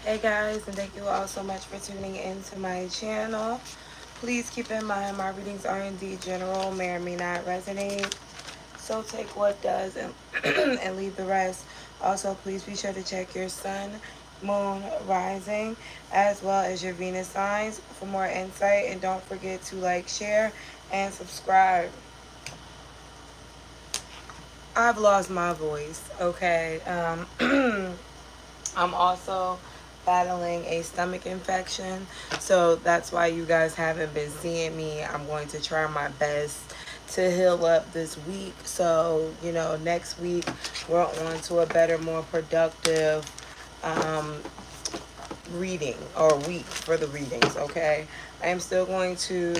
Hey guys, and thank you all so much for tuning into my channel. Please keep in mind my readings are indeed general, may or may not resonate. So take what does and, and leave the rest. Also, please be sure to check your sun, moon, rising, as well as your Venus signs for more insight. And don't forget to like, share, and subscribe. I've lost my voice, okay? I'm also battling a stomach infection, so that's why you guys haven't been seeing me. I'm going to try my best to heal up this week, so next week we're on to a better, more productive um, reading, or week for the readings. Okay, I am still going to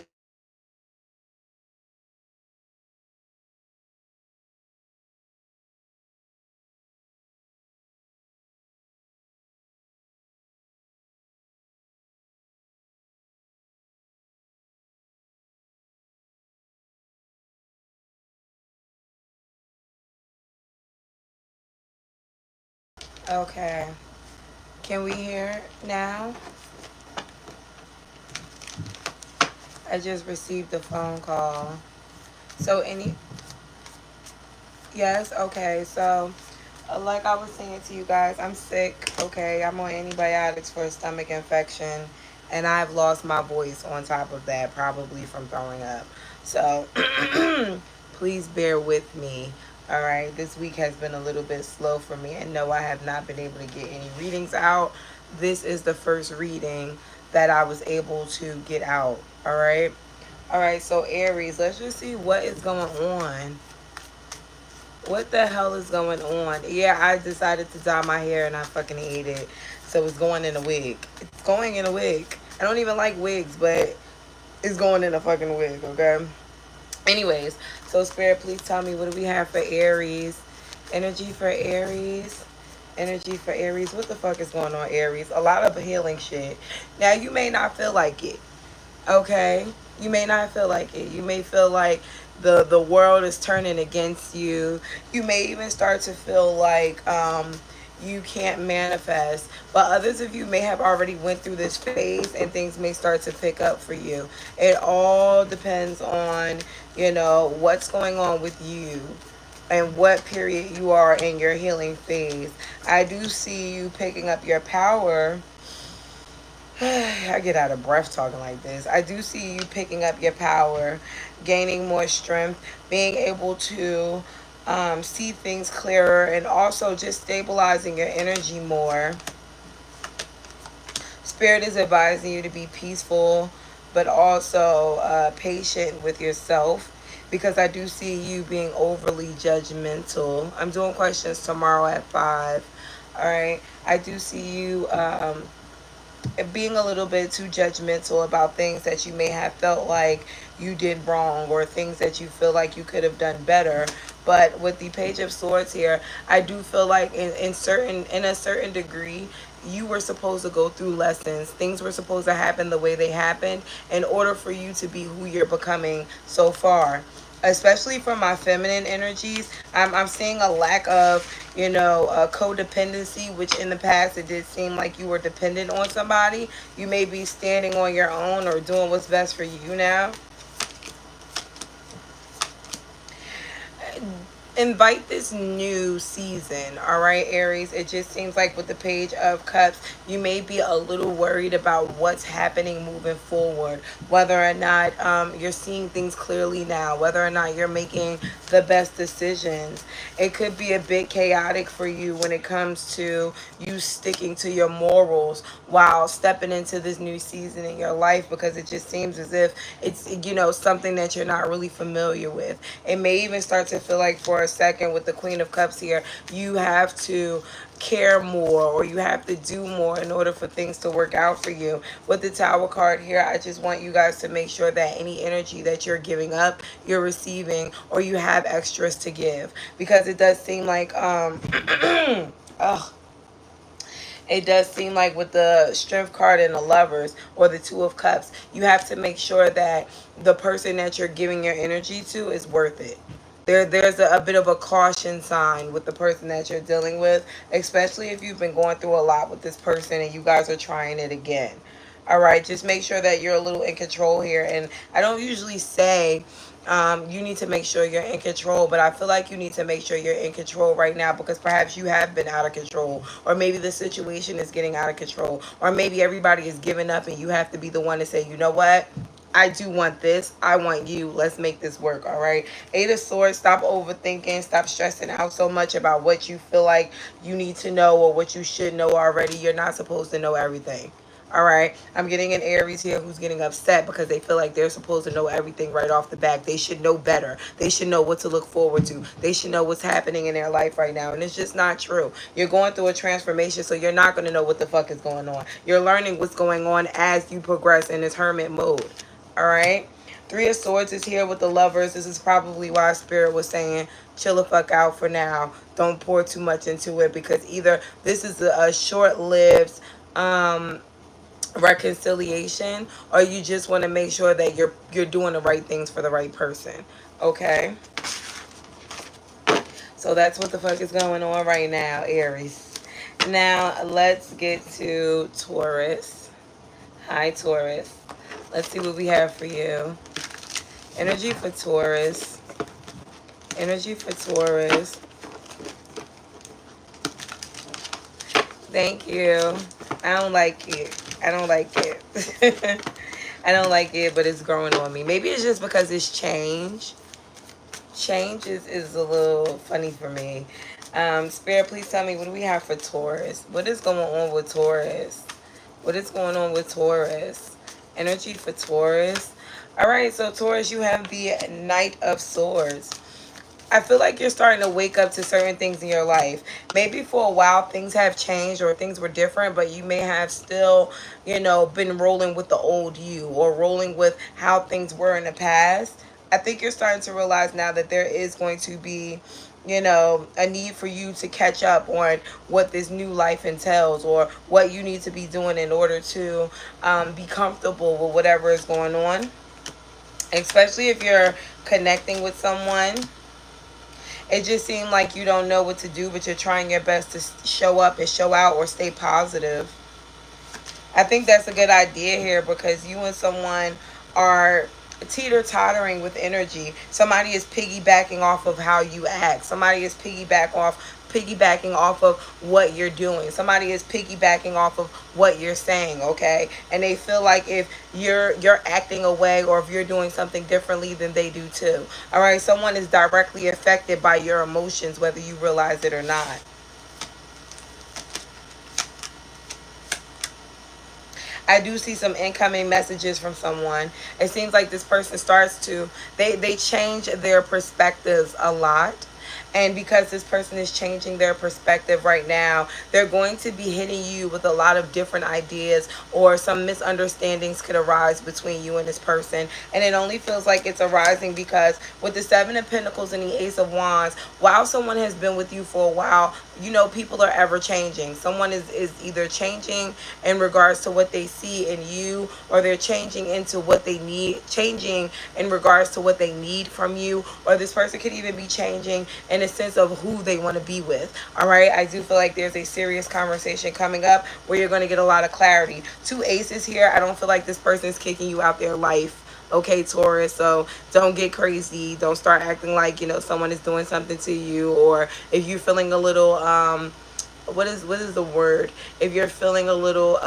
okay, can we hear now? I just received a phone call. So yes, okay, so like I was saying to you guys, I'm sick, okay? I'm on antibiotics for a stomach infection, and I've lost my voice on top of that, probably from throwing up. So please bear with me, all right? This week has been a little bit slow for me, and no, I have not been able to get any readings out. This is the first reading that I was able to get out, all right? All right, so Aries, let's just see what is going on. What the hell is going on? Yeah, I decided to dye my hair and I fucking hate it. So it's going in a wig. It's going in a wig. I don't even like wigs, but it's going in a fucking wig, okay? Anyways, so Spirit, please tell me, what do we have for Aries? Energy for Aries. Energy for Aries. What the fuck is going on, Aries? A lot of healing shit. Now, you may not feel like it, okay? You may not feel like it. You may feel like the world is turning against you. You may even start to feel like you can't manifest, but others of you may have already went through this phase and things may start to pick up for you. It all depends on what's going on with you and what period you are in your healing phase. I do see you picking up your power. I get out of breath talking like this. I do see you picking up your power, gaining more strength, being able to see things clearer, and also just stabilizing your energy more. Spirit is advising you to be peaceful, but also patient with yourself, because I do see you being overly judgmental. I'm doing questions tomorrow at 5. All right. I do see you being a little bit too judgmental about things that you may have felt like you did wrong, or things that you feel like you could have done better. But with the Page of Swords here, I do feel like in a certain degree, you were supposed to go through lessons. Things were supposed to happen the way they happened in order for you to be who you're becoming so far. Especially from my feminine energies, I'm seeing a lack of codependency, which in the past it did seem like you were dependent on somebody. You may be standing on your own or doing what's best for you now. Invite this new season, all right, Aries? It just seems like with the Page of Cups, you may be a little worried about what's happening moving forward, whether or not you're seeing things clearly now, whether or not you're making the best decisions. It could be a bit chaotic for you when it comes to you sticking to your morals while stepping into this new season in your life, because it just seems as if it's something that you're not really familiar with. It may even start to feel like, for a second, with the Queen of Cups here, you have to care more, or you have to do more in order for things to work out for you. With the Tower card here, I just want you guys to make sure that any energy that you're giving up, you're receiving, or you have extras to give, because it does seem like ugh, it does seem like with the Strength card and the Lovers, or the Two of Cups, you have to make sure that the person that you're giving your energy to is worth it. There's a bit of a caution sign with the person that you're dealing with, especially if you've been going through a lot with this person and you guys are trying it again. All right, just make sure that you're a little in control here. And I don't usually say you need to make sure you're in control, but I feel like you need to make sure you're in control right now, because perhaps you have been out of control, or maybe the situation is getting out of control, or maybe everybody is giving up and you have to be the one to say, you know what? I do want this. I want you. Let's make this work. All right. Eight of Swords. Stop overthinking. Stop stressing out so much about what you feel like you need to know or what you should know already. You're not supposed to know everything. All right. I'm getting an Aries here who's getting upset because they feel like they're supposed to know everything right off the bat. They should know better. They should know what to look forward to. They should know what's happening in their life right now. And it's just not true. You're going through a transformation, so you're not going to know what the fuck is going on. You're learning what's going on as you progress in this hermit mode. All right. Three of Swords is here with the Lovers. This is probably why Spirit was saying chill the fuck out for now. Don't pour too much into it, because either this is a short-lived reconciliation, or you just want to make sure that you're doing the right things for the right person. Okay. So that's what the fuck is going on right now, Aries. Now let's get to Taurus. Hi, Taurus. Let's see what we have for you. Energy for Taurus. Energy for Taurus. Thank you. I don't like it. I don't like it. I don't like it, but it's growing on me. Maybe it's just because it's change. Change is a little funny for me. Spirit, please tell me, what do we have for Taurus? What is going on with Taurus? What is going on with Taurus? Energy for Taurus. All right, so Taurus, you have the Knight of Swords. I feel like you're starting to wake up to certain things in your life. Maybe for a while things have changed or things were different, but you may have still, you know, been rolling with the old you, or rolling with how things were in the past. I think you're starting to realize now that there is going to be, you know, a need for you to catch up on what this new life entails, or what you need to be doing in order to be comfortable with whatever is going on. Especially if you're connecting with someone. It just seemed like you don't know what to do, but you're trying your best to show up and show out, or stay positive. I think that's a good idea here, because you and someone are teeter-tottering with energy. Somebody is piggybacking off of how you act. Somebody is piggybacking off of what you're doing. Somebody is piggybacking off of what you're saying, okay? And they feel like if you're acting away, or if you're doing something differently, then they do too. All right, someone is directly affected by your emotions, whether you realize it or not. I do see some incoming messages from someone. It seems like this person starts to, they change their perspectives a lot. And because this person is changing their perspective right now, they're going to be hitting you with a lot of different ideas, or some misunderstandings could arise between you and this person. And it only feels like it's arising because with the Seven of Pentacles and the Ace of Wands, while someone has been with you for a while, you know, people are ever changing. Someone is either changing in regards to what they see in you, or they're changing into what they need, changing in regards to what they need from you, or this person could even be changing in a sense of who they want to be with. All right, I do feel like there's a serious conversation coming up where you're going to get a lot of clarity. Two aces here. I don't feel like this person is kicking you out their life. Okay, Taurus, so don't get crazy. Don't start acting like, you know, someone is doing something to you, or if you're feeling a little what is the word, if you're feeling a little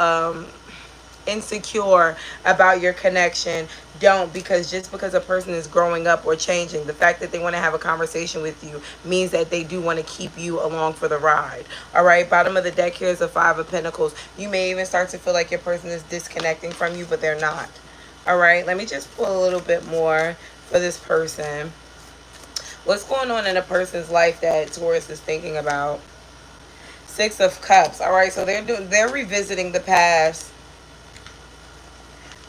insecure about your connection, don't, because just because a person is growing up or changing, the fact that they want to have a conversation with you means that they do want to keep you along for the ride. All right, bottom of the deck here is the Five of Pentacles. You may even start to feel like your person is disconnecting from you, but they're not. All right, let me just pull a little bit more for this person. What's going on in a person's life that Taurus is thinking about? Six of Cups. All right, so they're revisiting the past.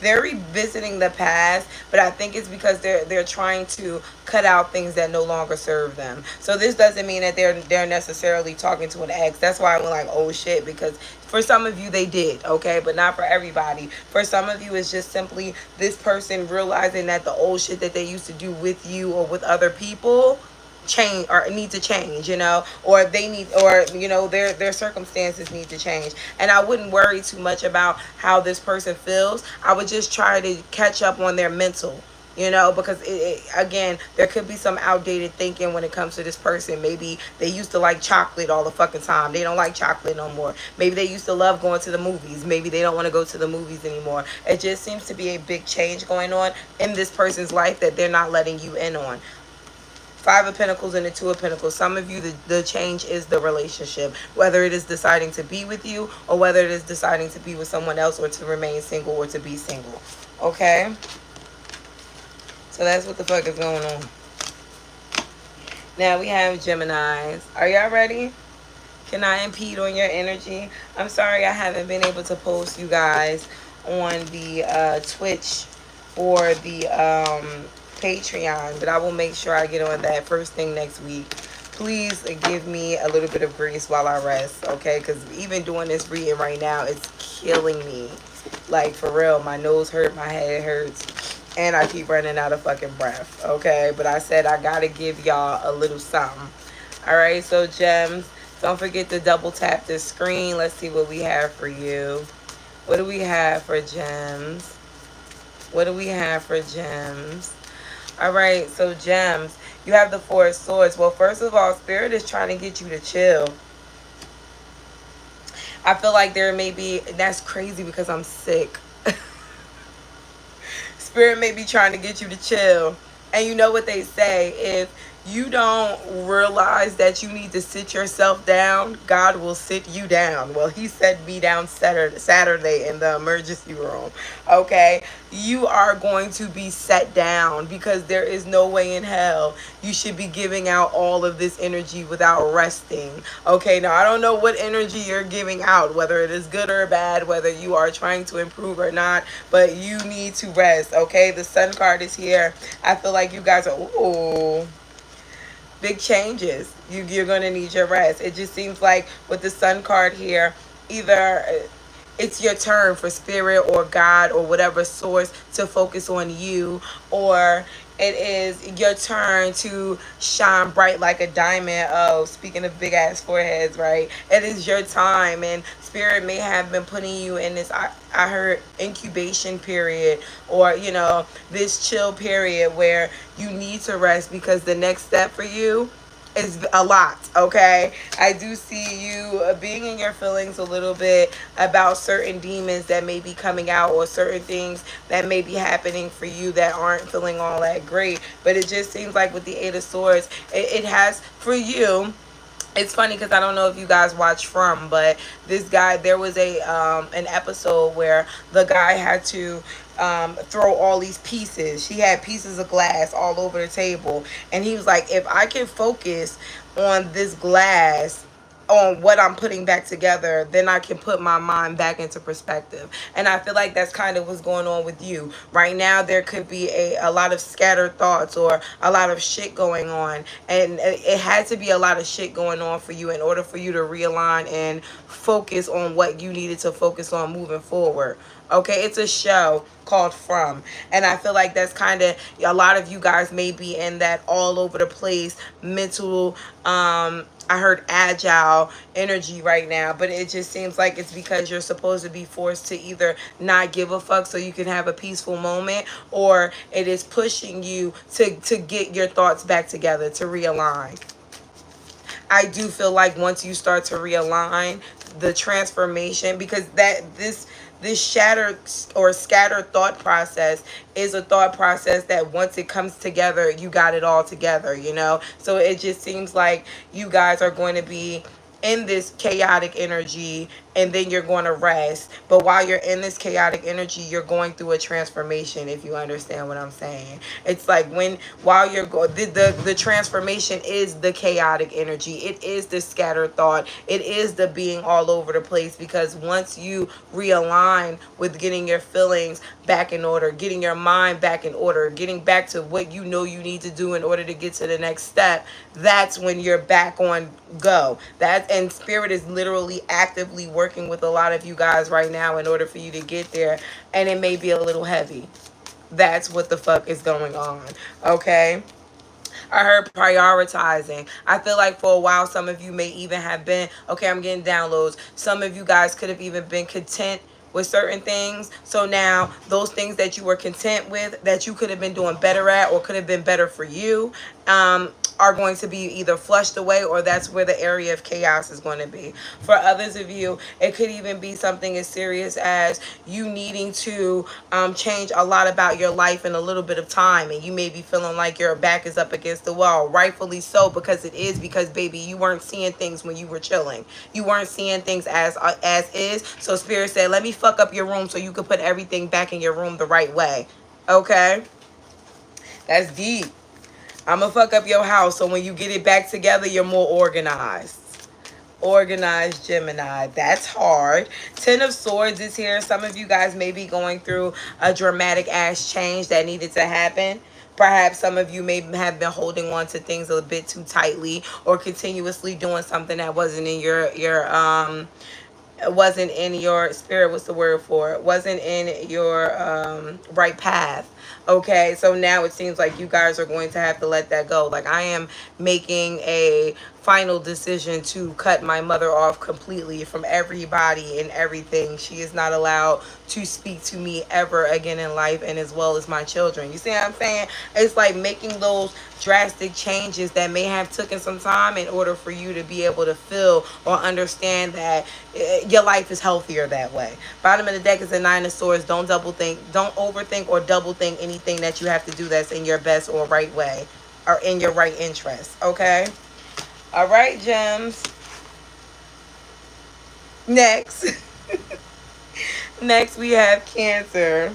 They're revisiting the past, but I think it's because they're trying to cut out things that no longer serve them. So this doesn't mean that they're necessarily talking to an ex. That's why I went like, oh shit, because for some of you they did, okay, but not for everybody. For some of you it's just simply this person realizing that the old shit that they used to do with you or with other people change or need to change, you know, or they need, or you know, their circumstances need to change. And I wouldn't worry too much about how this person feels. I would just try to catch up on their mental, you know, because again, there could be some outdated thinking when it comes to this person. Maybe they used to like chocolate all the fucking time, they don't like chocolate no more. Maybe they used to love going to the movies, maybe they don't want to go to the movies anymore. It just seems to be a big change going on in this person's life that they're not letting you in on. Five of Pentacles and the Two of Pentacles. Some of you, the change is the relationship. Whether it is deciding to be with you or whether it is deciding to be with someone else or to remain single or to be single. Okay? So that's what the fuck is going on. Now we have Geminis. Are y'all ready? Can I impede on your energy? I'm sorry I haven't been able to post you guys on the Twitch or the Patreon, but I will make sure I get on that first thing next week. Please give me a little bit of grace while I rest, okay? Because even doing this reading right now, it's killing me. Like, for real, my nose hurt, my head hurts, and I keep running out of fucking breath, okay? But I said I gotta give y'all a little something. All right, so gems, don't forget to double tap this screen. Let's see what we have for you. What do we have for gems? What do we have for gems? All right, so gems, you have the Four of Swords. Well, first of all, Spirit is trying to get you to chill. I feel like there may be, that's crazy because I'm sick. Spirit may be trying to get you to chill. And you know what they say, if you don't realize that you need to sit yourself down, God will sit you down. Well, he set me down Saturday in the emergency room. Okay, you are going to be set down because there is no way in hell you should be giving out all of this energy without resting. Okay, now I don't know what energy you're giving out, whether it is good or bad, whether you are trying to improve or not, but you need to rest. Okay, the Sun card is here. I feel like you guys are, ooh, big changes. You're going to need your rest. It just seems like with the Sun card here, either it's your turn for Spirit or God or whatever source to focus on you, or it is your turn to shine bright like a diamond. Oh, speaking of big ass foreheads, right? It is your time, and Spirit may have been putting you in this, I heard, incubation period, or, you know, this chill period where you need to rest because the next step for you is a lot. Okay, I do see you being in your feelings a little bit about certain demons that may be coming out or certain things that may be happening for you that aren't feeling all that great. But it just seems like with the Eight of Swords, it has for you. It's funny because I don't know if you guys watch From, but this guy, there was a an episode where the guy had to throw all these pieces. She had pieces of glass all over the table, and he was like, if I can focus on this glass, on what I'm putting back together, then I can put my mind back into perspective. And I feel like that's kind of what's going on with you right now. There could be a lot of scattered thoughts or a lot of shit going on, and it had to be a lot of shit going on for you in order for you to realign and focus on what you needed to focus on moving forward. Okay, it's a show called From, and I feel like that's kind of, a lot of you guys may be in that all over the place mental, I heard agile energy right now, but it just seems like it's because you're supposed to be forced to either not give a fuck so you can have a peaceful moment, or it is pushing you to get your thoughts back together, to realign. I do feel like once you start to realign, the transformation, because this shattered or scattered thought process is a thought process that once it comes together, you got it all together, you know? So it just seems like you guys are going to be in this chaotic energy, and then you're going to rest. But while you're in this chaotic energy, you're going through a transformation, if you understand what I'm saying. It's like while you're going, the transformation is the chaotic energy. It is the scattered thought. It is the being all over the place, because once you realign with getting your feelings back in order, getting your mind back in order, getting back to what you know you need to do in order to get to the next step, that's when you're back on go. And Spirit is literally actively working with a lot of you guys right now in order for you to get there, and it may be a little heavy. That's what the fuck is going on. Okay, I heard prioritizing. I feel like for a while, some of you may even have been, okay, I'm getting downloads. Some of you guys could have even been content with certain things. So now those things that you were content with, that you could have been doing better at or could have been better for you, are going to be either flushed away, or that's where the area of chaos is going to be. For others of you, it could even be something as serious as you needing to change a lot about your life in a little bit of time, and you may be feeling like your back is up against the wall. Rightfully so, because it is, because baby, you weren't seeing things when you were chilling. You weren't seeing things as is. So Spirit said, let me fuck up your room so you can put everything back in your room the right way. Okay? That's deep. I'm gonna fuck up your house so when you get it back together, you're more organized. Organized, Gemini. That's hard. 10 of Swords is here. Some of you guys may be going through a dramatic ass change that needed to happen. Perhaps some of you may have been holding on to things a bit too tightly, or continuously doing something that wasn't in your wasn't in your spirit. What's the word for it? Wasn't in your right path. Okay, so now it seems like you guys are going to have to let that go. Like, I am making a final decision to cut my mother off completely from everybody and everything. She is not allowed to speak to me ever again in life, and as well as my children. You see what I'm saying? It's like making those drastic changes that may have taken some time in order for you to be able to feel or understand that your life is healthier that way. Bottom of the deck is the 9 of Swords. Don't double think, don't overthink or double think anything that you have to do that's in your best or right way, or in your right interest. Okay? All right, gems. Next. Next we have Cancer.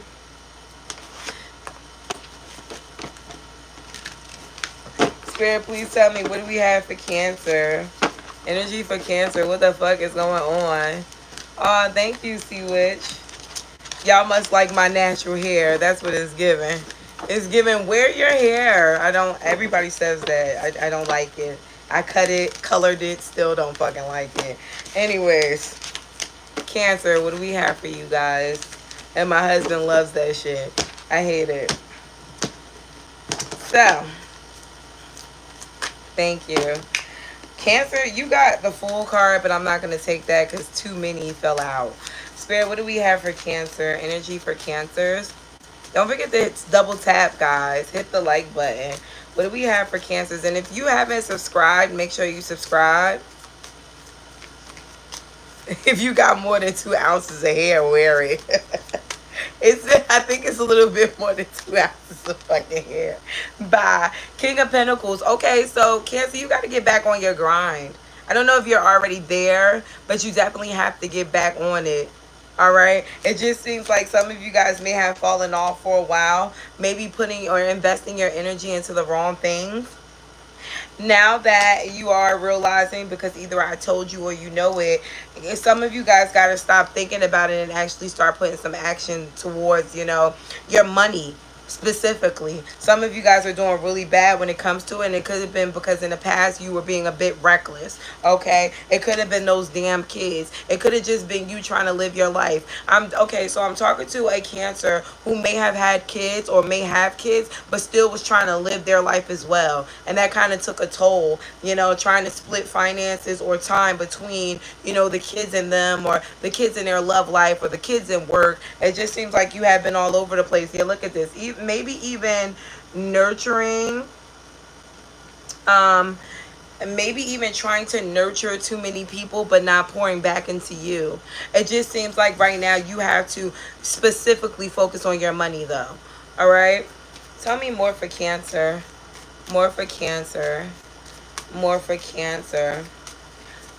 Spirit, please tell me, what do we have for Cancer? Energy for Cancer. What the fuck is going on? Oh, thank you, Sea Witch. Y'all must like my natural hair. That's what it's giving. It's giving, wear your hair. Everybody says that. I don't like it. I cut it, colored it, still don't fucking like it. Anyways, Cancer, what do we have for you guys? And my husband loves that shit. I hate it. So, thank you. Cancer, you got the Fool card, but I'm not going to take that because too many fell out. Spirit, what do we have for Cancer? Energy for Cancers. Don't forget to double tap, guys. Hit the like button. What do we have for Cancers? And if you haven't subscribed, make sure you subscribe. If you got more than 2 ounces of hair, wear it. I think it's a little bit more than 2 ounces of fucking hair. Bye. King of Pentacles. Okay, so Cancer, you got to get back on your grind. I don't know if you're already there, but you definitely have to get back on it. All right, it just seems like some of you guys may have fallen off for a while, maybe putting or investing your energy into the wrong things. Now that you are realizing, because either I told you or you know it, some of you guys got to stop thinking about it and actually start putting some action towards, you know, your money. Specifically, some of you guys are doing really bad when it comes to it, and it could have been because in the past you were being a bit reckless. Okay, it could have been those damn kids. It could have just been you trying to live your life. So I'm talking to a Cancer who may have had kids or may have kids, but still was trying to live their life as well, and that kind of took a toll, you know, trying to split finances or time between, you know, the kids and them, or the kids in their love life, or the kids in work. It just seems like you have been all over the place. Yeah, look at this. Maybe even nurturing, maybe even trying to nurture too many people but not pouring back into you. It just seems like right now you have to specifically focus on your money though. All right, tell me more for Cancer. More for Cancer. More for Cancer.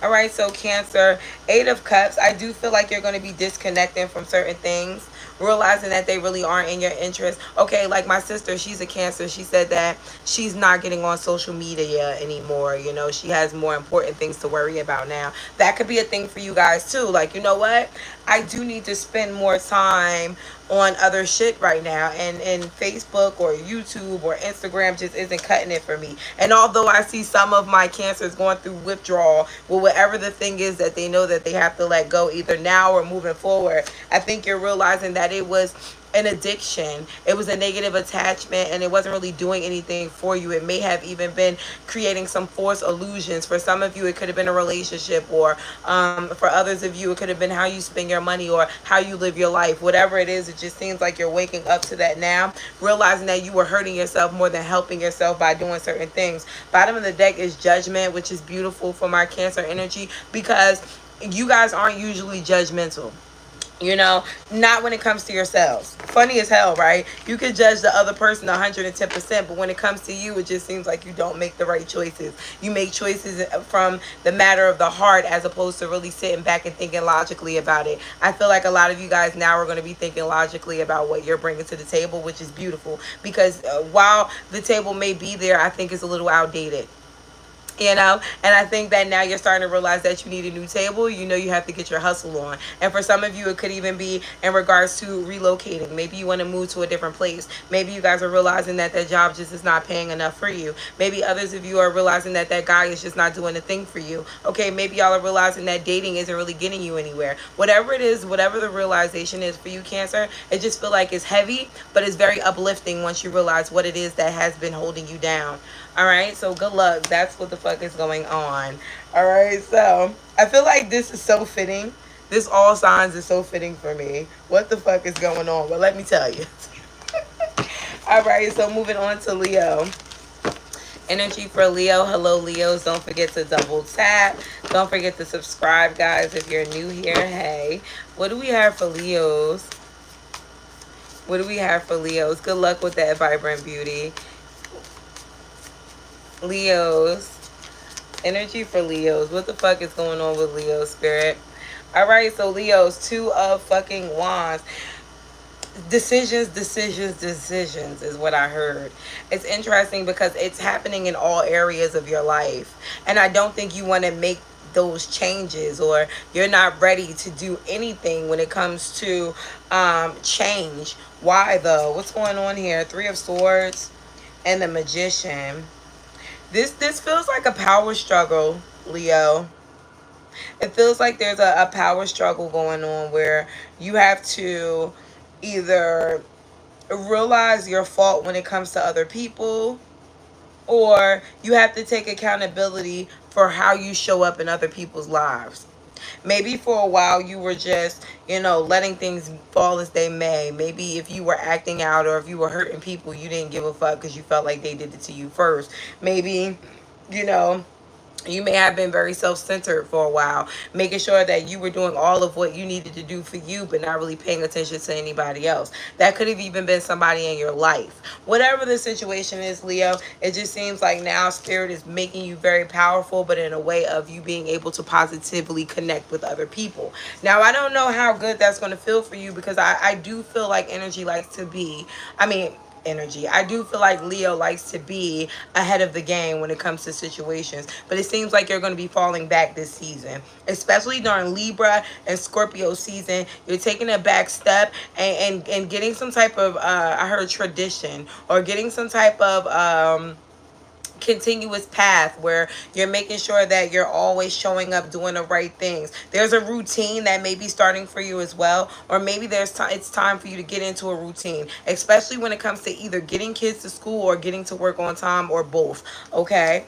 All right, so Cancer, 8 of Cups. I do feel like you're going to be disconnecting from certain things, realizing that they really aren't in your interest. Okay, like my sister, she's a Cancer. She said that she's not getting on social media anymore. You know, she has more important things to worry about now. That could be a thing for you guys too. Like, you know what? I do need to spend more time on other shit right now, and Facebook or YouTube or Instagram just isn't cutting it for me. And although I see some of my Cancers going through withdrawal, well, whatever the thing is that they know that they have to let go either now or moving forward, I think you're realizing that it was an addiction. It was a negative attachment, and it wasn't really doing anything for you. It may have even been creating some false illusions. For some of you, it could have been a relationship, or for others of you, it could have been how you spend your money or how you live your life. Whatever it is, it just seems like you're waking up to that now, realizing that you were hurting yourself more than helping yourself by doing certain things. Bottom of the deck is Judgment, which is beautiful for my Cancer energy, because you guys aren't usually judgmental. You know, not when it comes to yourselves. Funny as hell, right? You could judge the other person 110%, but when it comes to you, it just seems like you don't make the right choices. You make choices from the matter of the heart, as opposed to really sitting back and thinking logically about it. I feel like a lot of you guys now are going to be thinking logically about what you're bringing to the table, which is beautiful, because while the table may be there, I think it's a little outdated. You know, and I think that now you're starting to realize that you need a new table. You know, you have to get your hustle on. And for some of you, it could even be in regards to relocating. Maybe you want to move to a different place. Maybe you guys are realizing that that job just is not paying enough for you. Maybe others of you are realizing that that guy is just not doing a thing for you. Okay, maybe y'all are realizing that dating isn't really getting you anywhere. Whatever it is, whatever the realization is for you, Cancer, it just feel like it's heavy, but it's very uplifting once you realize what it is that has been holding you down. All right, so good luck. That's what the fuck is going on. All right, so I feel like this is so fitting. This all signs is so fitting for me. What the fuck is going on? Well, let me tell you. All right, so moving on to Leo. Energy for Leo. Hello, Leos. Don't forget to double tap. Don't forget to subscribe, guys, if you're new here. Hey, what do we have for Leos? What do we have for Leos? Good luck with that, Vibrant Beauty. Leos. Energy for Leos. What the fuck is going on with Leo, Spirit? All right, so Leos, 2 of fucking wands. Decisions is what I heard. It's interesting because it's happening in all areas of your life, and I don't think you want to make those changes, or you're not ready to do anything when it comes to change. Why though? What's going on here? 3 of Swords and the Magician. This feels like a power struggle, Leo. It feels like there's a power struggle going on where you have to either realize your fault when it comes to other people, or you have to take accountability for how you show up in other people's lives. Maybe for a while you were just, you know, letting things fall as they may. Maybe if you were acting out or if you were hurting people, you didn't give a fuck because you felt like they did it to you first. Maybe, you know, you may have been very self-centered for a while, making sure that you were doing all of what you needed to do for you, but not really paying attention to anybody else. That could have even been somebody in your life. Whatever the situation is, Leo, it just seems like now Spirit is making you very powerful, but in a way of you being able to positively connect with other people. Now, I don't know how good that's going to feel for you, because I do feel like energy likes to be, I do feel like Leo likes to be ahead of the game when it comes to situations, but it seems like you're going to be falling back this season, especially during Libra and Scorpio season. You're taking a back step and getting some type of I heard tradition, or getting some type of continuous path where you're making sure that you're always showing up doing the right things. There's a routine that may be starting for you as well, or maybe it's time for you to get into a routine, especially when it comes to either getting kids to school or getting to work on time, or both. Okay,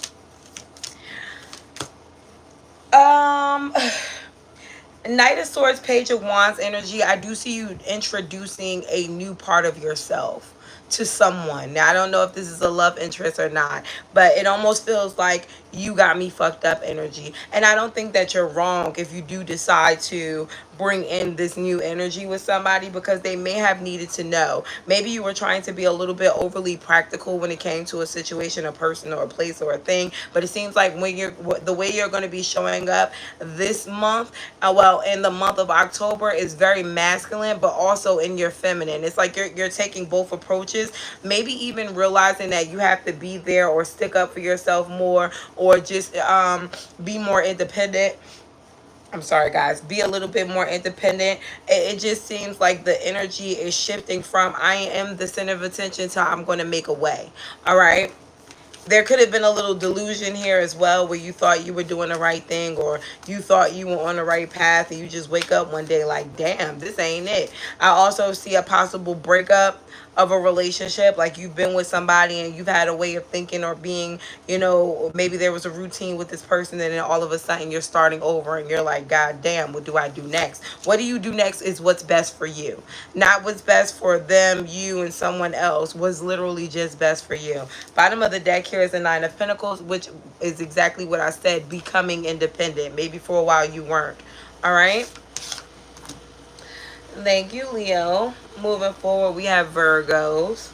Knight of Swords, Page of Wands energy. I do see you introducing a new part of yourself to someone. Now, I don't know if this is a love interest or not, but it almost feels like you got me fucked up energy. And I don't think that you're wrong if you do decide to bring in this new energy with somebody, because they may have needed to know. Maybe you were trying to be a little bit overly practical when it came to a situation, a person, or a place, or a thing, but it seems like when the way you're going to be showing up this month, well, in the month of October, is very masculine, but also in your feminine. It's like you're taking both approaches, maybe even realizing that you have to be there or stick up for yourself more, or just be more independent. I'm sorry, guys. Be a little bit more independent. It just seems like the energy is shifting from I am the center of attention to I'm going to make a way. All right. there could have been a little delusion here as well, where you thought you were doing the right thing, or you thought you were on the right path, and you just wake up one day like, damn, this ain't it. I also see a possible breakup of a relationship, like you've been with somebody and you've had a way of thinking or being, you know, maybe there was a routine with this person, and then all of a sudden you're starting over and you're like, god damn, what do I do next? What do you do next is what's best for you, not what's best for them, you, and someone else. Was literally just best for you. Bottom of the deck here is the Nine of Pentacles, which is exactly what I said, becoming independent. Maybe for a while you weren't. All right. Thank you, Leo. Moving forward, we have Virgos.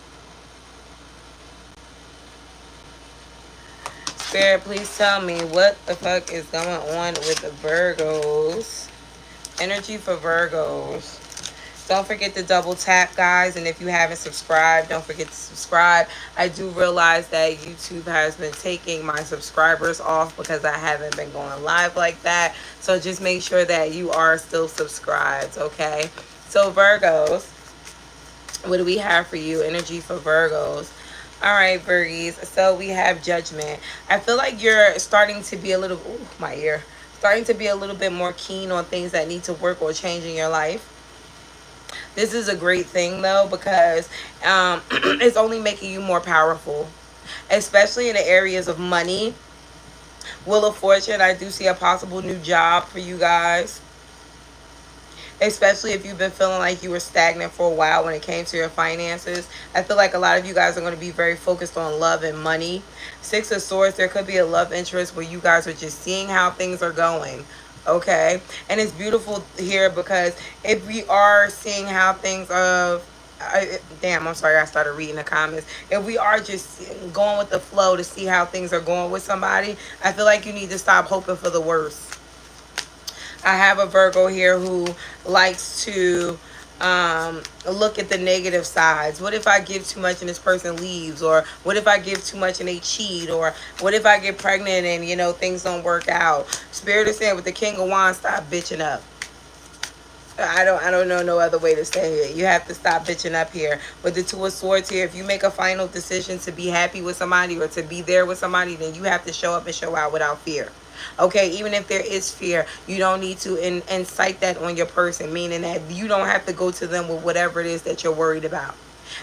Spirit, please tell me what the fuck is going on with the Virgos. Energy for Virgos. Don't forget to double tap, guys. And if you haven't subscribed, don't forget to subscribe. I do realize that YouTube has been taking my subscribers off because I haven't been going live like that. So just make sure that you are still subscribed, okay? So Virgos, what do we have for you? Energy for Virgos. All right, Virgies. So we have Judgment. I feel like you're starting to be a little, ooh, my ear. Starting to be a little bit more keen on things that need to work or change in your life. This is a great thing, though, because it's only making you more powerful, especially in the areas of money. Wheel of Fortune, I do see a possible new job for you guys, especially if you've been feeling like you were stagnant for a while when it came to your finances. I feel like a lot of you guys are going to be very focused on love and money. Six of Swords, there could be a love interest where you guys are just seeing how things are going. Okay, and it's beautiful here because if we are seeing how things damn, I'm sorry, I started reading the comments. If we are just going with the flow to see how things are going with somebody, I feel like you need to stop hoping for the worst. I have a Virgo here who likes to look at the negative sides. What if I give too much and this person leaves? Or what if I give too much and they cheat? Or what if I get pregnant and, you know, things don't work out? Spirit is saying with the King of Wands, stop bitching up. I don't know no other way to say it. You have to stop bitching up here. With the Two of Swords here, if you make a final decision to be happy with somebody or to be there with somebody, then you have to show up and show out without fear. Okay, even if there is fear, you don't need to incite that on your person, meaning that you don't have to go to them with whatever it is that you're worried about.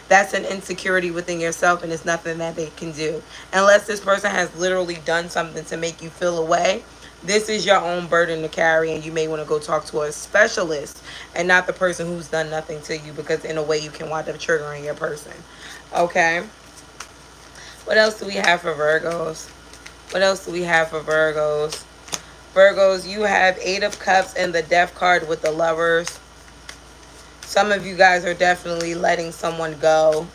That's an insecurity within yourself, and it's nothing that they can do. Unless this person has literally done something to make you feel away, this is your own burden to carry, and you may want to go talk to a specialist and not the person who's done nothing to you, because in a way you can wind up triggering your person. Okay, what else do we have for Virgos? What else do we have for Virgos? Virgos, you have Eight of Cups and the Death card with the Lovers. Some of you guys are definitely letting someone go.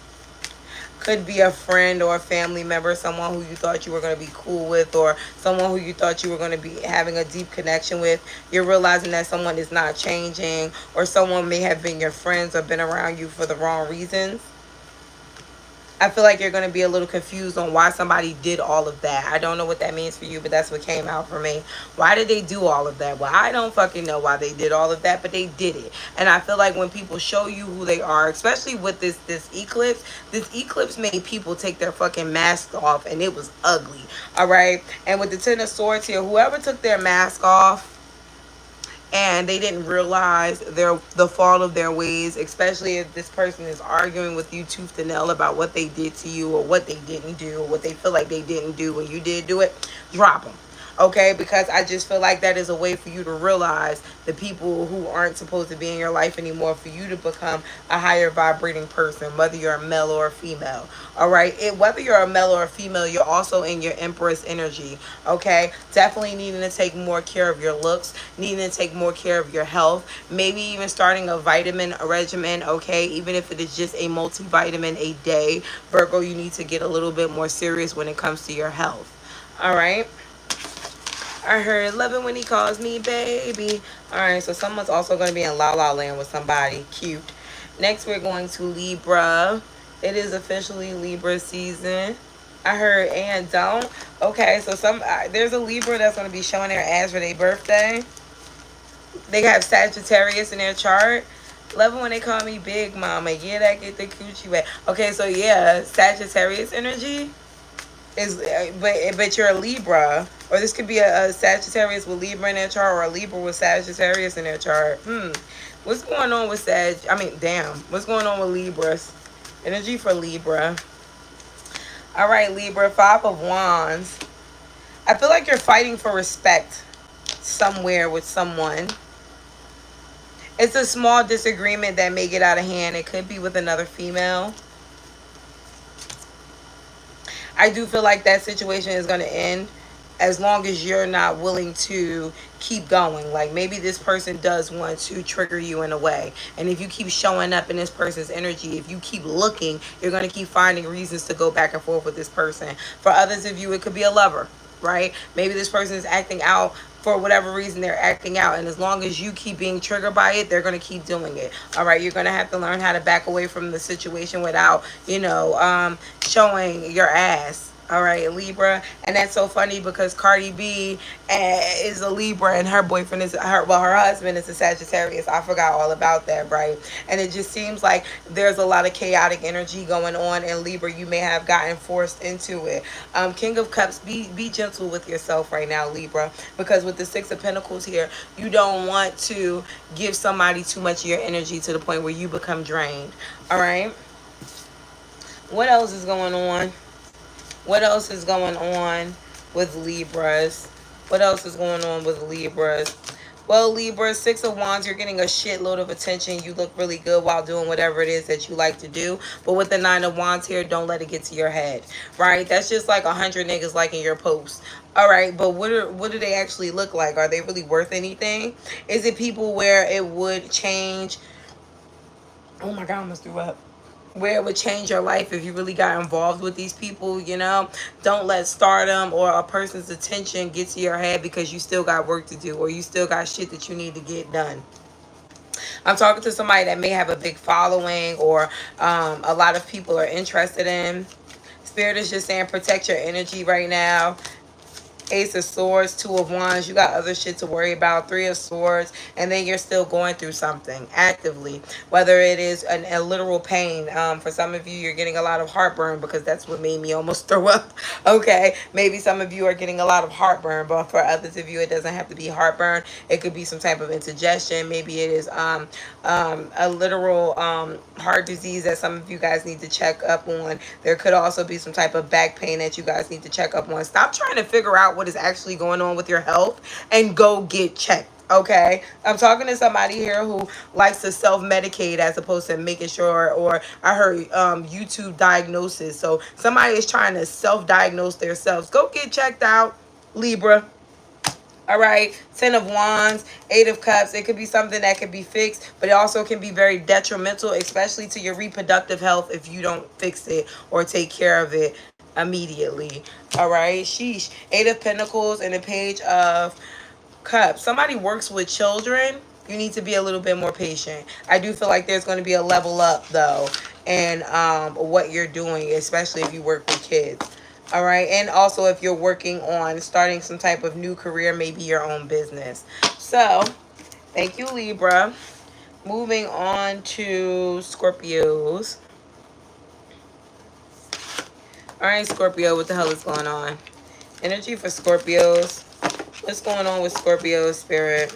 Could be a friend or a family member, someone who you thought you were going to be cool with, or someone who you thought you were going to be having a deep connection with. You're realizing that someone is not changing, or someone may have been your friends or been around you for the wrong reasons. I feel like you're going to be a little confused on why somebody did all of that. I don't know what that means for you, but that's what came out for me. Why did they do all of that? Well, I don't fucking know why they did all of that, but they did it. And I feel like when people show you who they are, especially with this eclipse made people take their fucking mask off, and it was ugly. All right? And with the Ten of Swords here, whoever took their mask off and they didn't realize the fault of their ways, especially if this person is arguing with you tooth and nail about what they did to you or what they didn't do or what they feel like they didn't do when you did do it, drop them. Okay, because I just feel like that is a way for you to realize the people who aren't supposed to be in your life anymore, for you to become a higher vibrating person, whether you're a male or a female. All right, whether you're a male or a female, you're also in your Empress energy. Okay, definitely needing to take more care of your looks, needing to take more care of your health, maybe even starting a vitamin regimen. Okay, even if it is just a multivitamin a day. Virgo, you need to get a little bit more serious when it comes to your health. All right. I heard loving when he calls me baby. All right, so someone's also going to be in La La Land with somebody cute. Next, we're going to Libra. It is officially Libra season. I heard and don't. Okay, so there's a Libra that's going to be showing their ass for their birthday. They have Sagittarius in their chart. Love it when they call me Big Mama. Yeah, that get the coochie wet. Okay, so yeah, Sagittarius energy. is, but you're a Libra, or this could be a Sagittarius with Libra in their chart, or a Libra with Sagittarius in their chart. What's going on with what's going on with Libras? Energy for Libra. All right, Libra, 5 of Wands. I feel like you're fighting for respect somewhere with someone. It's a small disagreement that may get out of hand. It could be with another female. I do feel like that situation is going to end as long as you're not willing to keep going. Like, maybe this person does want to trigger you in a way, and if you keep showing up in this person's energy, if you keep looking, you're going to keep finding reasons to go back and forth with this person. For others of you, it could be a lover, right? Maybe this person is acting out for whatever reason they're acting out, and as long as you keep being triggered by it, they're going to keep doing it. All right, you're going to have to learn how to back away from the situation without, showing your ass. All right, Libra. And that's so funny because Cardi B is a Libra, and her boyfriend is her husband is a Sagittarius. I forgot all about that, right? And it just seems like there's a lot of chaotic energy going on in Libra. You may have gotten forced into it. King of Cups, be gentle with yourself right now, Libra, because with the 6 of Pentacles here, you don't want to give somebody too much of your energy to the point where you become drained. All right. What else is going on? What else is going on with Libras? What else is going on with Libras? Well, Libra, 6 of Wands, you're getting a shitload of attention. You look really good while doing whatever it is that you like to do. But with the 9 of Wands here, don't let it get to your head, right? That's just like 100 niggas liking your post. All right, but what do they actually look like? Are they really worth anything? Is it people where it would change? Oh my God, I almost threw up. Where it would change your life if you really got involved with these people, Don't let stardom or a person's attention get to your head because you still got work to do, or you still got shit that you need to get done. I'm talking to somebody that may have a big following, or a lot of people are interested in. Spirit is just saying protect your energy right now. Ace of Swords, 2 of Wands, you got other shit to worry about. 3 of Swords, and then you're still going through something actively, whether it is a literal pain. For some of you, you're getting a lot of heartburn, because that's what made me almost throw up. Okay, maybe some of you are getting a lot of heartburn, but for others of you, it doesn't have to be heartburn. It could be some type of indigestion. Maybe it is a literal heart disease that some of you guys need to check up on. There could also be some type of back pain that you guys need to check up on. Stop trying to figure out what is actually going on with your health and go get checked. Okay, I'm talking to somebody here who likes to self-medicate as opposed to making sure, or I heard YouTube diagnosis. So somebody is trying to self-diagnose themselves. Go get checked out, Libra. All right, 10 of Wands, 8 of Cups. It could be something that could be fixed, but it also can be very detrimental, especially to your reproductive health, if you don't fix it or take care of it immediately. All right, sheesh. 8 of Pentacles and the Page of Cups. Somebody works with children. You need to be a little bit more patient. I do feel like there's going to be a level up, though, in what you're doing, especially if you work with kids. All right, and also if you're working on starting some type of new career, maybe your own business. So, thank you, Libra. Moving on to Scorpios. All right, Scorpio, what the hell is going on? Energy for Scorpios. What's going on with Scorpio, Spirit?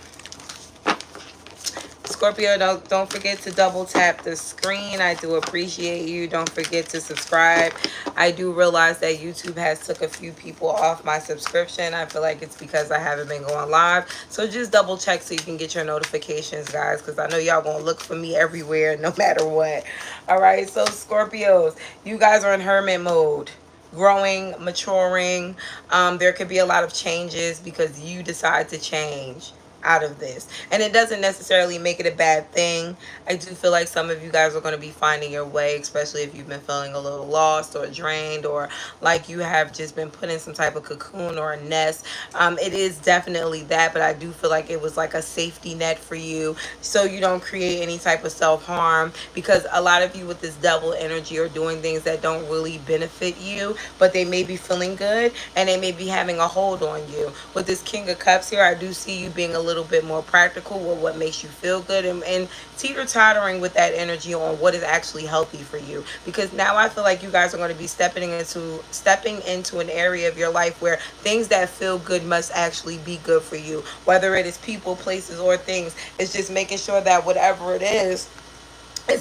Scorpio, don't forget to double tap the screen. I do appreciate you. Don't forget to subscribe. I do realize that YouTube has took a few people off my subscription. I feel like it's because I haven't been going live. So just double check so you can get your notifications, guys, because I know y'all gonna look for me everywhere no matter what. All right, so Scorpios, you guys are in hermit mode. Growing, maturing. There could be a lot of changes because you decide to change out of this, and it doesn't necessarily make it a bad thing. I do feel like some of you guys are going to be finding your way, especially if you've been feeling a little lost or drained, or like you have just been put in some type of cocoon or a nest. It is definitely that, but I do feel like it was like a safety net for you, so you don't create any type of self-harm, because a lot of you with this devil energy are doing things that don't really benefit you, but they may be feeling good and they may be having a hold on you. With this King of Cups here, I do see you being a little little bit more practical with what makes you feel good, and teeter-tottering with that energy on what is actually healthy for you. Because now I feel like you guys are going to be stepping into an area of your life where things that feel good must actually be good for you, whether it is people, places, or things. It's just making sure that whatever it is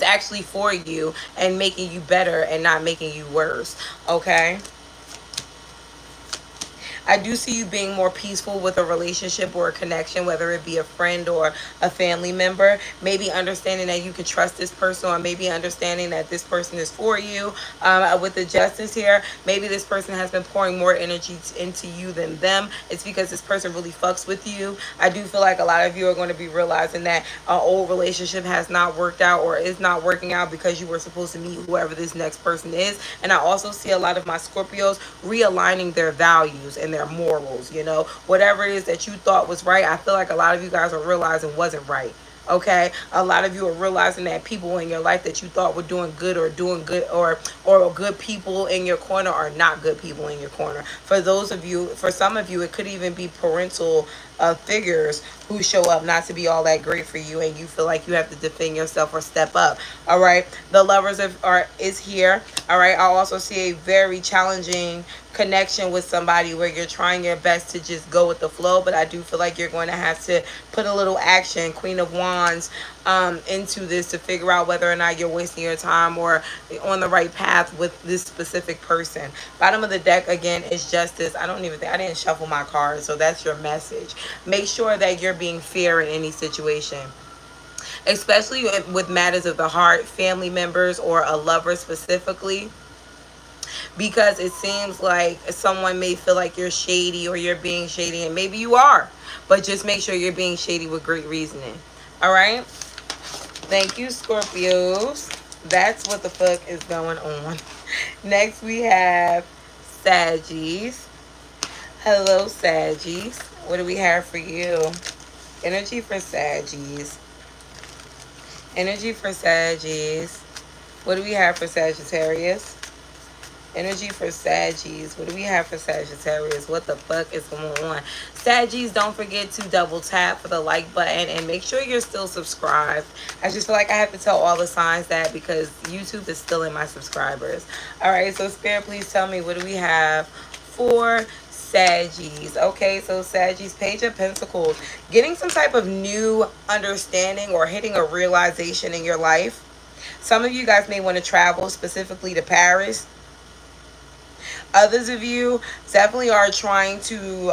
actually for you and making you better and not making you worse. Okay, I do see you being more peaceful with a relationship or a connection, whether it be a friend or a family member. Maybe understanding that you can trust this person, or maybe understanding that this person is for you. With the justice here, maybe this person has been pouring more energy into you than them. It's because this person really fucks with you. I do feel like a lot of you are going to be realizing that an old relationship has not worked out or is not working out because you were supposed to meet whoever this next person is. And I also see a lot of my Scorpios realigning their values and their morals. You know, whatever it is that you thought was right, I feel like a lot of you guys are realizing wasn't right. Okay, a lot of you are realizing that people in your life that you thought were doing good or good people in your corner are not good people in your corner. For those of you, for some of you, it could even be parental figures who show up not to be all that great for you, and you feel like you have to defend yourself or step up. All right, the lovers is here. All right, I also see a very challenging connection with somebody where you're trying your best to just go with the flow, but I do feel like you're going to have to put a little action, Queen of Wands, into this to figure out whether or not you're wasting your time or on the right path with this specific person. Bottom of the deck again is Justice. I didn't shuffle my cards, so that's your message. Make sure that you're being fair in any situation, especially with matters of the heart, family members, or a lover specifically, because it seems like someone may feel like you're shady or you're being shady, and maybe you are, but just make sure you're being shady with great reasoning. All right, thank you, Scorpios. That's what the fuck is going on. Next we have Saggies. Hello, Saggies. What do we have for you? Energy for Saggies. Energy for Saggies. What do we have for Sagittarius? Energy for Saggies. What do we have for Sagittarius? What the fuck is going on? Saggies, don't forget to double tap for the like button and make sure you're still subscribed. I just feel like I have to tell all the signs that because YouTube is still in my subscribers. All right, so Spirit, please tell me, what do we have for Saggies? Okay, so Saggies, Page of Pentacles. Getting some type of new understanding or hitting a realization in your life. Some of you guys may want to travel, specifically to Paris. Others of you definitely are trying to,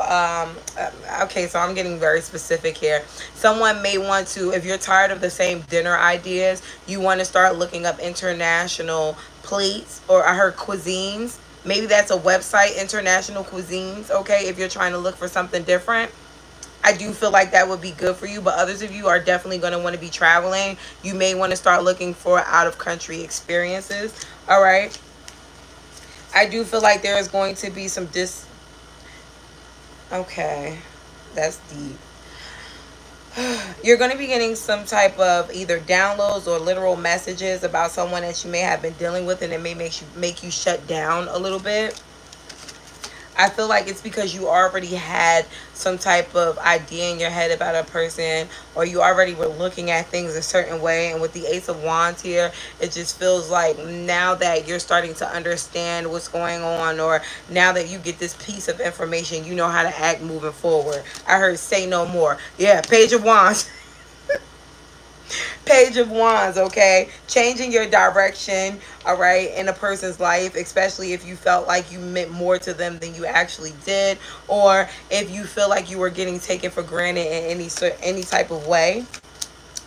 okay, so I'm getting very specific here. Someone may want to, if you're tired of the same dinner ideas, you want to start looking up international plates, or I heard cuisines. Maybe that's a website, International Cuisines, okay, if you're trying to look for something different. I do feel like that would be good for you, but others of you are definitely going to want to be traveling. You may want to start looking for out-of-country experiences, all right? I do feel like there is going to be some okay, that's deep. You're going to be getting some type of either downloads or literal messages about someone that you may have been dealing with, and it may make you shut down a little bit. I feel like it's because you already had some type of idea in your head about a person, or you already were looking at things a certain way. And with the Ace of Wands here, it just feels like now that you're starting to understand what's going on, or now that you get this piece of information, you know how to act moving forward. I heard say no more. Yeah, Page of Wands. Page of Wands, okay? Changing your direction, all right, in a person's life, especially if you felt like you meant more to them than you actually did, or if you feel like you were getting taken for granted in any type of way.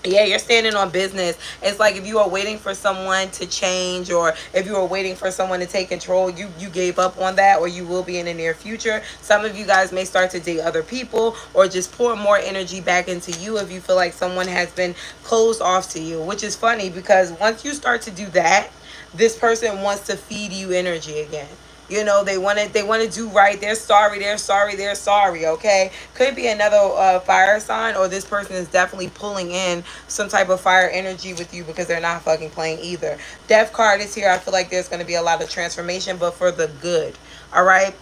Yeah, you're standing on business. It's like if you are waiting for someone to change, or if you are waiting for someone to take control, you gave up on that, or you will be in the near future. Some of you guys may start to date other people, or just pour more energy back into you if you feel like someone has been closed off to you, which is funny because once you start to do that, this person wants to feed you energy again. You know, they want to do right. They're sorry, okay? Could be another fire sign, or this person is definitely pulling in some type of fire energy with you because they're not fucking playing either. Death card is here. I feel like there's going to be a lot of transformation, but for the good, all right?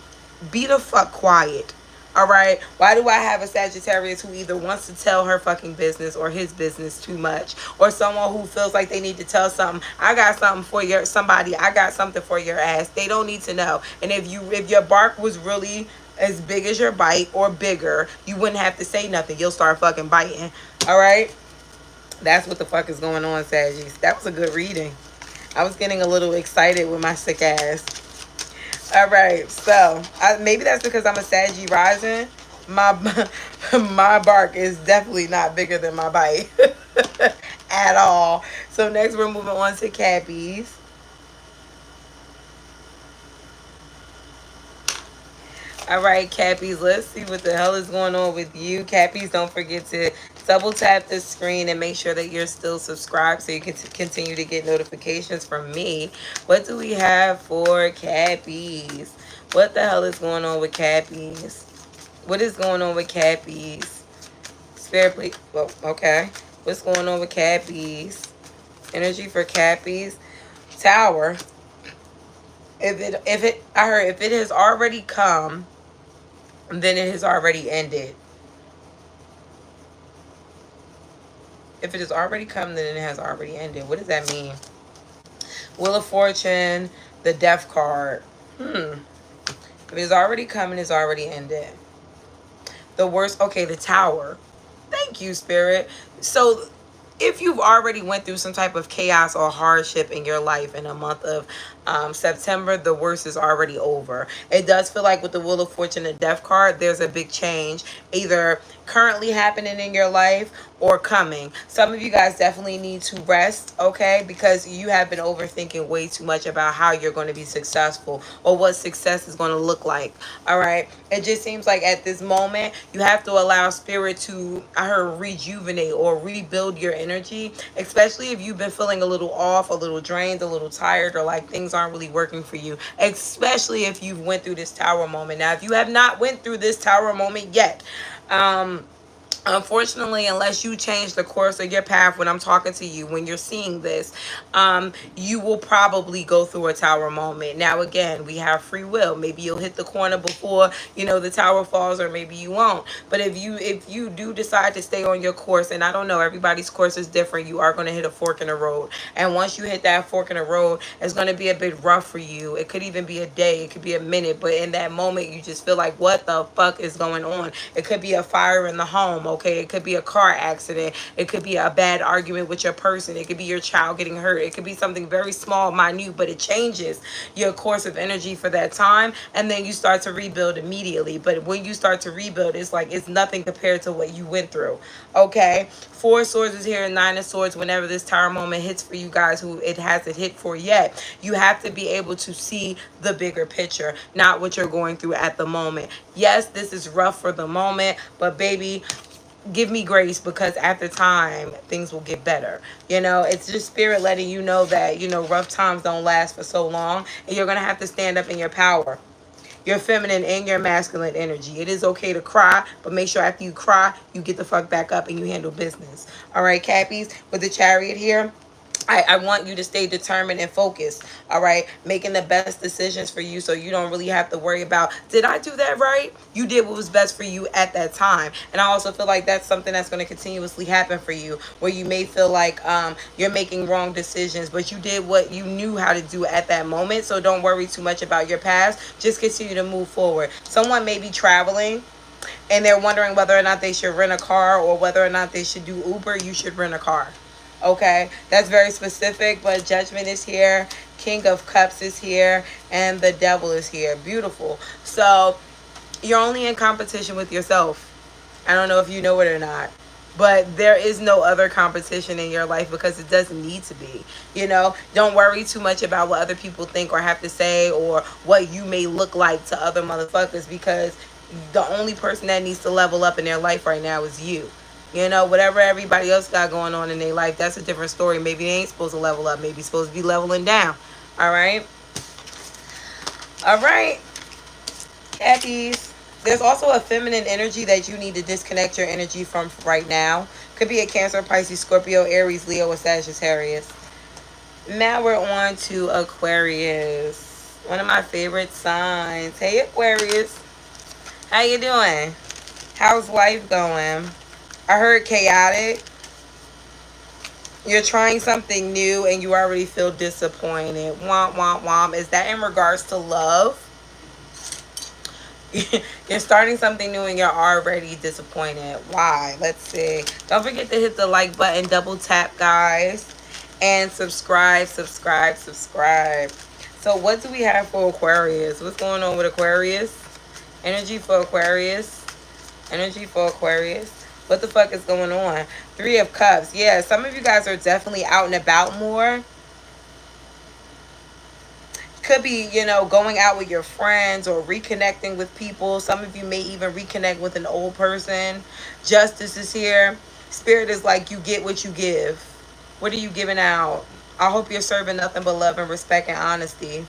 Be the fuck quiet, All right. Why do I have a Sagittarius who either wants to tell her fucking business or his business too much, or someone who feels like they need to tell something? I got something for your somebody. I got something for your ass. They don't need to know. And if your bark was really as big as your bite or bigger, you wouldn't have to say nothing. You'll start fucking biting. All right. That's what the fuck is going on, Saggies. That was a good reading. I was getting a little excited with my sick ass. All right, so maybe that's because I'm a Saggy rising. My my bark is definitely not bigger than my bite at all. So next we're moving on to Cappies. All right, Cappies, let's see what the hell is going on with you. Cappies, don't forget to double tap the screen and make sure that you're still subscribed so you can continue to get notifications from me. What do we have for Cappies? What the hell is going on with Cappies? What is going on with Cappies? Spirit, please. Well, okay. What's going on with Cappies? Energy for Cappies. Tower. If it has already come, then it has already ended. If it has already come, then it has already ended. What does that mean? Wheel of Fortune, the Death card. If it has already come and it's already ended. The worst, okay, the Tower. Thank you, Spirit. So if you've already went through some type of chaos or hardship in your life in a month of September, the worst is already over. It does feel like with the Wheel of Fortune and Death card, there's a big change either currently happening in your life or coming. Some of you guys definitely need to rest, okay, because you have been overthinking way too much about how you're going to be successful or what success is going to look like. All right, it just seems like at this moment you have to allow spirit to, I heard, rejuvenate or rebuild your energy, especially if you've been feeling a little off, a little drained, a little tired, or like things aren't really working for you, especially if you've went through this Tower moment. Now if you have not went through this Tower moment yet, unfortunately, unless you change the course of your path when I'm talking to you, when you're seeing this, you will probably go through a Tower moment. Now, again, we have free will. Maybe you'll hit the corner before, you know, the tower falls, or maybe you won't. But if you do decide to stay on your course, and I don't know, everybody's course is different, you are going to hit a fork in the road. And once you hit that fork in the road, it's going to be a bit rough for you. It could even be a day. It could be a minute. But in that moment, you just feel like, what the fuck is going on? It could be a fire in the home. Okay, it could be a car accident. It could be a bad argument with your person. It could be your child getting hurt. It could be something very small, minute, but it changes your course of energy for that time, and then you start to rebuild immediately. But when you start to rebuild, it's like it's nothing compared to what you went through. Okay, Four of Swords is here, and Nine of Swords. Whenever this Tower moment hits for you guys who it hasn't hit for yet, you have to be able to see the bigger picture, not what you're going through at the moment. Yes, this is rough for the moment, but baby, give me grace, because after time things will get better. You know, it's just spirit letting you know that, you know, rough times don't last for so long, and you're gonna have to stand up in your power, your feminine and your masculine energy. It is okay to cry, but make sure after you cry you get the fuck back up and you handle business. All right, Cappies, with the Chariot here, I want you to stay determined and focused, all right? Making the best decisions for you so you don't really have to worry about, did I do that right? You did what was best for you at that time. And I also feel like that's something that's going to continuously happen for you, where you may feel like you're making wrong decisions, but you did what you knew how to do at that moment. So don't worry too much about your past. Just continue to move forward. Someone may be traveling and they're wondering whether or not they should rent a car or whether or not they should do Uber. You should rent a car. Okay, that's very specific, but Judgment is here, King of Cups is here, and the Devil is here. Beautiful. So you're only in competition with yourself. I don't know if you know it or not, but there is no other competition in your life, because it doesn't need to be. You know, don't worry too much about what other people think or have to say, or what you may look like to other motherfuckers, because the only person that needs to level up in their life right now is you. You know, whatever everybody else got going on in their life, that's a different story. Maybe they ain't supposed to level up. Maybe supposed to be leveling down. All right. All right. Cappies. There's also a feminine energy that you need to disconnect your energy from right now. Could be a Cancer, Pisces, Scorpio, Aries, Leo, or Sagittarius. Now we're on to Aquarius. One of my favorite signs. Hey, Aquarius. How you doing? How's life going? I heard chaotic. You're trying something new and you already feel disappointed. Womp, womp, womp. Is that in regards to love? You're starting something new and you're already disappointed. Why? Let's see. Don't forget to hit the like button, double tap, guys, and subscribe, subscribe, subscribe. So what do we have for Aquarius? What's going on with Aquarius? Energy for Aquarius. Energy for Aquarius. What the fuck is going on? 3 of Cups. Yeah, some of you guys are definitely out and about more. Could be, you know, going out with your friends or reconnecting with people. Some of you may even reconnect with an old person. Justice is here. Spirit is like, you get what you give. What are you giving out? I hope you're serving nothing but love and respect and honesty.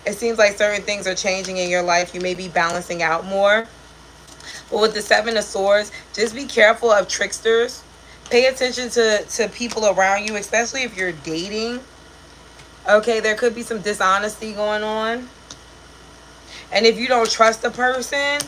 It seems like certain things are changing in your life. You may be balancing out more. But with the 7 of Swords, just be careful of tricksters. Pay attention to people around you, especially if you're dating. Okay, there could be some dishonesty going on. And if you don't trust a person,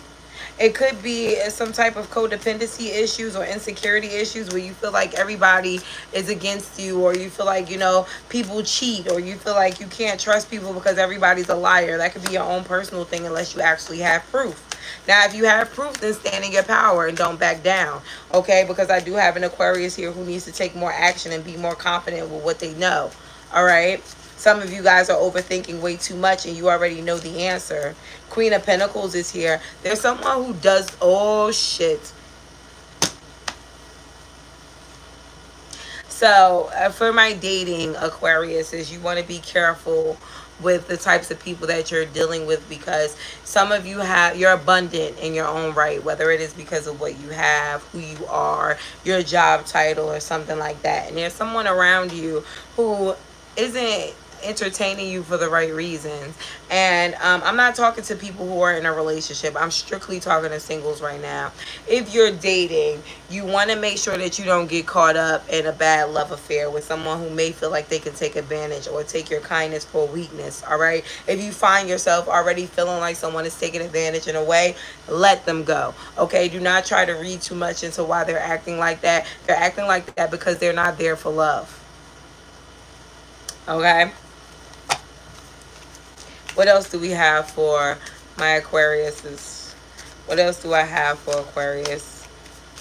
it could be some type of codependency issues or insecurity issues where you feel like everybody is against you, or you feel like, you know, people cheat, or you feel like you can't trust people because everybody's a liar. That could be your own personal thing unless you actually have proof. Now, if you have proof, then stand in your power and don't back down. Okay, because I do have an Aquarius here who needs to take more action and be more confident with what they know. All right. Some of you guys are overthinking way too much and you already know the answer. Queen of Pentacles is here. There's someone who does... Oh, shit. So, for my dating Aquarius, is you want to be careful with the types of people that you're dealing with, because some of you you're abundant in your own right, whether it is because of what you have, who you are, your job title, or something like that. And there's someone around you who isn't entertaining you for the right reasons. And I'm not talking to people who are in a relationship. I'm strictly talking to singles right now. If you're dating, you want to make sure that you don't get caught up in a bad love affair with someone who may feel like they can take advantage or take your kindness for weakness. All right, if you find yourself already feeling like someone is taking advantage in a way, let them go. Okay, do not try to read too much into why they're acting like that. They're acting like that because they're not there for love. Okay, what else do we have for my Aquariuses? What else do I have for Aquarius?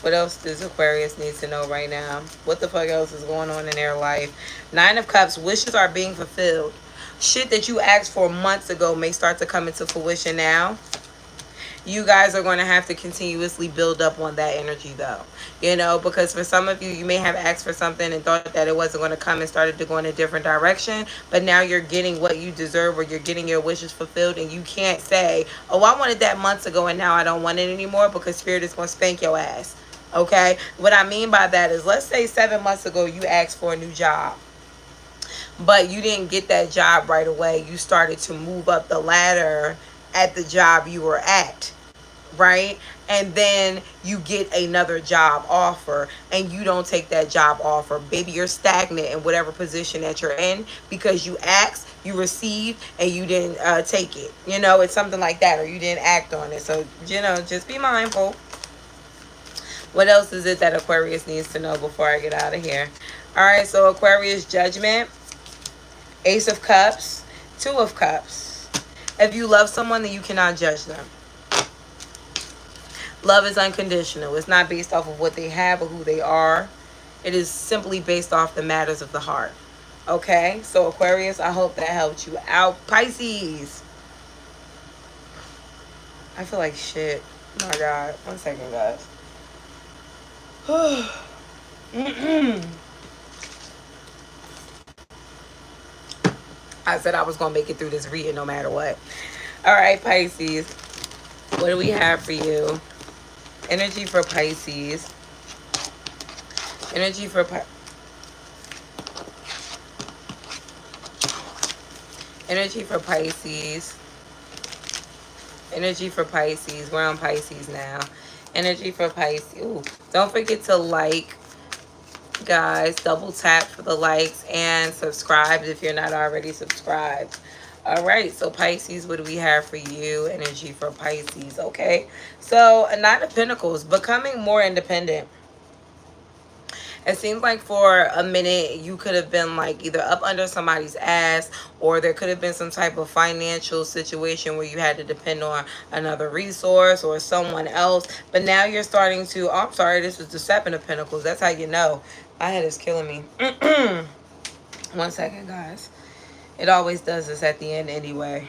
What else does Aquarius need to know right now? What the fuck else is going on in their life? 9 of Cups, wishes are being fulfilled. Shit that you asked for months ago may start to come into fruition now. You guys are going to have to continuously build up on that energy, though. You know, because for some of you, you may have asked for something and thought that it wasn't going to come and started to go in a different direction. But now you're getting what you deserve, or you're getting your wishes fulfilled. And you can't say, oh, I wanted that months ago and now I don't want it anymore, because Spirit is going to spank your ass. Okay? What I mean by that is, let's say 7 months ago you asked for a new job, but you didn't get that job right away. You started to move up the ladder at the job you were at, right? And then you get another job offer and you don't take that job offer. Baby, you're stagnant in whatever position that you're in because you asked, you received, and you didn't take it. You know, it's something like that, or you didn't act on it. So, you know, just be mindful. What else is it that Aquarius needs to know before I get out of here? All right, so Aquarius, Judgment, Ace of Cups, 2 of Cups. If you love someone, then you cannot judge them. Love is unconditional. It's not based off of what they have or who they are. It is simply based off the matters of the heart. Okay? So Aquarius, I hope that helped you out. Pisces. I feel like shit. Oh my God. 1 second, guys. I said I was going to make it through this reading no matter what. All right, Pisces. What do we have for you? Energy for Pisces. Energy for Energy for Pisces. Energy for Pisces. We're on Pisces now. Energy for Pisces. Ooh, don't forget to like, guys. Double tap for the likes and subscribe if you're not already subscribed. All right, so Pisces, what do we have for you? Energy for Pisces, okay? So, a Nine of Pentacles, becoming more independent. It seems like for a minute you could have been like either up under somebody's ass, or there could have been some type of financial situation where you had to depend on another resource or someone else. But now you're starting to, oh, I'm sorry, this was the Seven of Pentacles. That's how you know. My head is killing me. 1 second, guys. It always does this at the end anyway.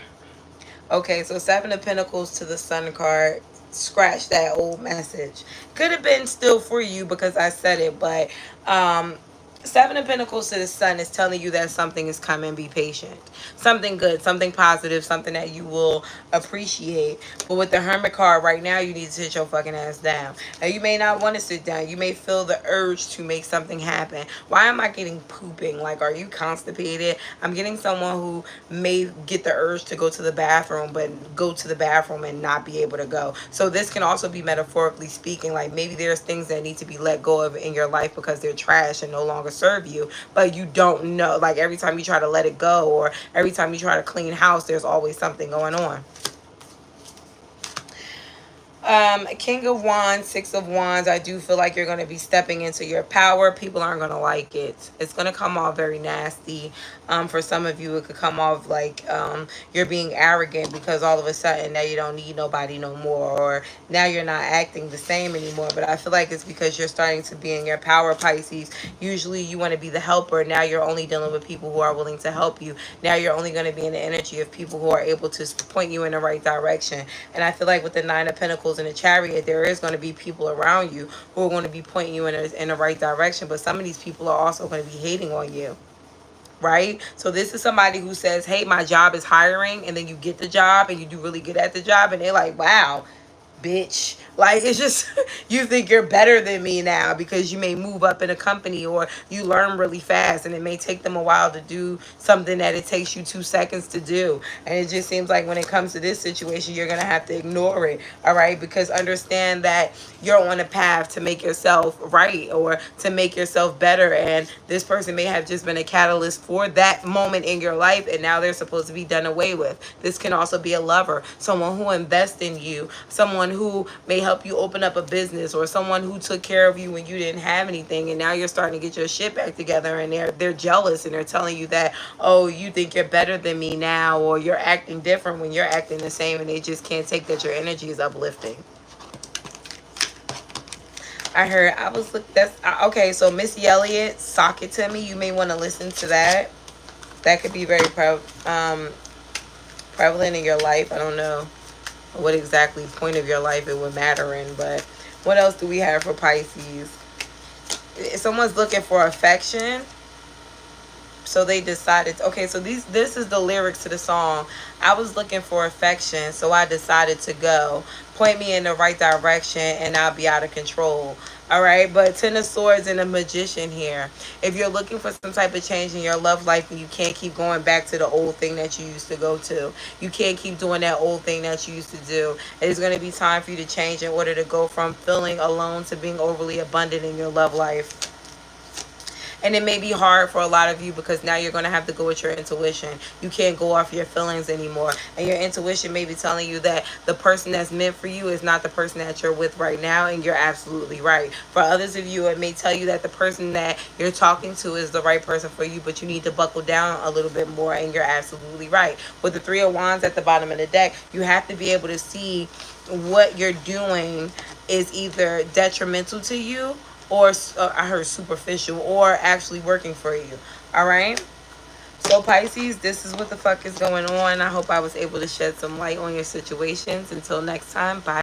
Okay, so Seven of Pentacles to the Sun card. Scratch that old message. Could have been still for you because I said it, but Seven of Pentacles to the Sun is telling you that something is coming. Be patient. Something good, something positive, something that you will appreciate. But with the Hermit card right now, you need to sit your fucking ass down. Now, you may not want to sit down. You may feel the urge to make something happen. Why am I getting pooping? Like, are you constipated? I'm getting someone who may get the urge to go to the bathroom, but go to the bathroom and not be able to go. So this can also be metaphorically speaking. Like, maybe there's things that need to be let go of in your life because they're trash and no longer serve you, but you don't know. Like, every time you try to let it go, or every time you try to clean house, there's always something going on. King of Wands, Six of Wands. I do feel like you're going to be stepping into your power. People aren't going to like it. It's going to come off very nasty. For some of you, it could come off like you're being arrogant because all of a sudden now you don't need nobody no more, or now you're not acting the same anymore. But I feel like it's because you're starting to be in your power, Pisces. Usually you want to be the helper. Now you're only dealing with people who are willing to help you. Now you're only going to be in the energy of people who are able to point you in the right direction. And I feel like with the Nine of Pentacles and the Chariot, there is going to be people around you who are going to be pointing you in the right direction. But some of these people are also going to be hating on you. Right? So this is somebody who says, hey, my job is hiring, and then you get the job and you do really good at the job, and they're like, wow, bitch. Like, it's just, you think you're better than me now because you may move up in a company, or you learn really fast, and it may take them a while to do something that it takes you 2 seconds to do. And it just seems like when it comes to this situation, you're going to have to ignore it. All right? Because understand that you're on a path to make yourself right, or to make yourself better. And this person may have just been a catalyst for that moment in your life, and now they're supposed to be done away with. This can also be a lover, someone who invests in you, someone who may help you open up a business, or someone who took care of you when you didn't have anything, and now you're starting to get your shit back together, and they're jealous, and they're telling you that, oh, you think you're better than me now, or you're acting different when you're acting the same, and they just can't take that your energy is uplifting. I heard, I was look, that's okay. So Missy Elliott, Sock It To Me, you may want to listen to that. That could be very prevalent in your life. I don't know what exactly point of your life it would matter in, but what else do we have for Pisces? Someone's looking for affection, so they decided, okay, so this is the lyrics to the song. I was looking for affection, so I decided to go. Point me in the right direction and I'll be out of control. All right, but Ten of Swords and a Magician here. If you're looking for some type of change in your love life, and you can't keep going back to the old thing that you used to go to, you can't keep doing that old thing that you used to do, it's going to be time for you to change in order to go from feeling alone to being overly abundant in your love life. And it may be hard for a lot of you because now you're going to have to go with your intuition. You can't go off your feelings anymore. And your intuition may be telling you that the person that's meant for you is not the person that you're with right now. And you're absolutely right. For others of you, it may tell you that the person that you're talking to is the right person for you, but you need to buckle down a little bit more. And you're absolutely right. With the Three of Wands at the bottom of the deck, you have to be able to see what you're doing is either detrimental to you, or I heard superficial, or actually working for you. All right, so Pisces, this is what the fuck is going on. I hope I was able to shed some light on your situations. Until next time, bye.